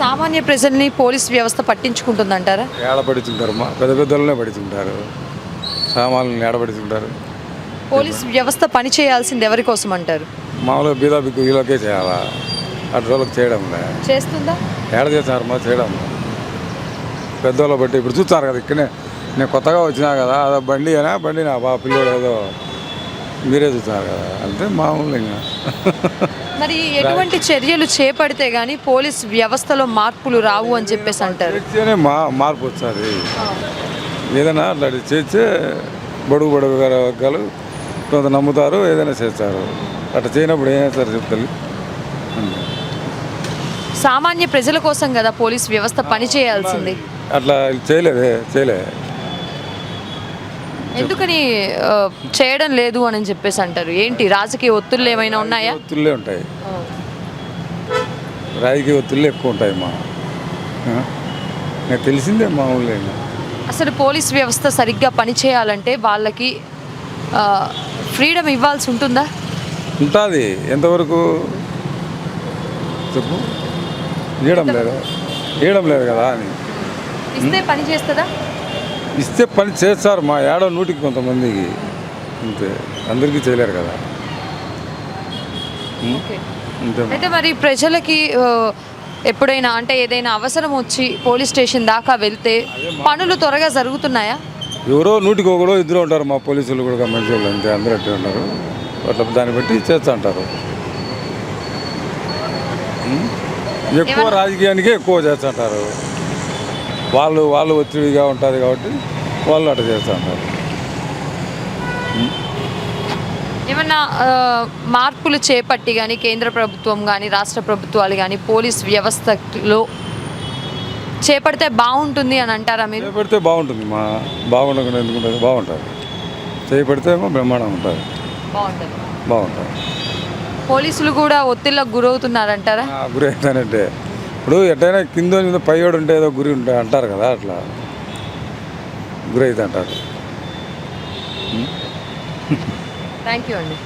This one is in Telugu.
సామాన్య ప్రజల్ని పోలీస్ వ్యవస్థ పట్టించుకుంటుందంటారా? ఏడ పడుతుంటారు మా పెద్ద పెద్దోళ్ళనే పడుతుంటారు, సామాన్లను ఏడ పడుతుంటారు. పోలీస్ వ్యవస్థ పని చేయాల్సింది ఎవరి కోసం అంటారు? మామూలుగా బీదా బిక్కు వీళ్ళకే చేయాలా, అటు వాళ్ళకి చేయడం లే. చేస్తుందా? ఏడ చేస్తున్నారు మా చేయడం పెద్దోళ్ళ బట్టి. ఇప్పుడు చూస్తారు కదా, ఇక్కడనే నేను కొత్తగా వచ్చినా కదా, అదో బండి అయినా బండి నా బా పిల్లోడు ఏదో మీరే చూస్తున్నారు కదా, అంతే మామూలు ఇంకా. మరి ఎటువంటి చర్యలు చేపడితే గానీ పోలీస్ వ్యవస్థలో మార్పులు రావు అని చెప్పేసి అంటారు? చేస్తేనే మార్పు వస్తుంది. ఏదైనా అట్లా చేస్తే బడుగు వర్గాలు కొంత నమ్ముతారు, ఏదైనా చేస్తారు. అట్లా చేయనప్పుడు ఏం చేస్తారు చెప్తారు. సామాన్య ప్రజల కోసం కదా పోలీస్ వ్యవస్థ పని చేయాల్సింది. అట్లా చేయలే. ఎందుకని చేయడం లేదు అని చెప్పేసి అంటారు? ఏంటి రాజకీయ ఒత్తిళ్ళు ఏమైనా ఉన్నాయా? ఒత్తిళ్ళే ఉంటాయి, రాజకీయ ఒత్తిళ్ళు ఎక్కువ ఉంటాయి నాకు తెలిసిందే మామూలుగా. అసలు పోలీస్ వ్యవస్థ సరిగ్గా పని చేయాలంటే వాళ్ళకి ఫ్రీడమ్ ఇవ్వాల్సి ఉంటుందా? ఉంటుంది. ఎంతవరకు చెప్పు. ఇవ్వడం లేదు కదా అని. ఇస్తే పని చేస్తుందా? ఇస్తే పని చేస్తారు మా ఏడో నూటికి కొంతమందికి, అంతే. అందరికీ చేయలేరు కదా, అంతే. అయితే మరి ప్రజలకి ఎప్పుడైనా అంటే ఏదైనా అవసరం వచ్చి పోలీస్ స్టేషన్ దాకా వెళ్తే పనులు త్వరగా జరుగుతున్నాయా? ఎవరో నూటికి ఒకడో ఇద్దరు ఉంటారు మా పోలీసులు కూడా, మంచి వాళ్ళు, అంతే. అందరూ అట్టే ఉంటారు. అట్లా దాన్ని బట్టి చేస్తూ ఉంటారు. ఎక్కువ రాజకీయానికే ఎక్కువ చేస్తుంటారు. వాళ్ళు ఒత్తిడిగా ఉంటుంది కాబట్టి వాళ్ళు అట్లా చేస్తూ ఉంటారు. ఏమన్నా మార్పులు చేపట్టి కానీ కేంద్ర ప్రభుత్వం కానీ రాష్ట్ర ప్రభుత్వాలు కానీ పోలీస్ వ్యవస్థలో చేపడితే బాగుంటుంది అని అంటారా మీరు? చేపడితే బాగుంటుంది బాగుండకుండా ఎందుకుంటుంది, బాగుంటుంది. చేపడితే ఏమో బ్రహ్మాండం ఉంటుంది, బాగుంటుంది. పోలీసులు కూడా ఒత్తిళ్ళకు గురవుతున్నారంటారా? గురి అవుతానంటే ఇప్పుడు ఎట్టయినా కింద పైవాడు ఉంటే ఏదో గురి ఉంటాయి అంటారు కదా, అట్లా గురి అవుతా అంటారు. థ్యాంక్ యూ అండి.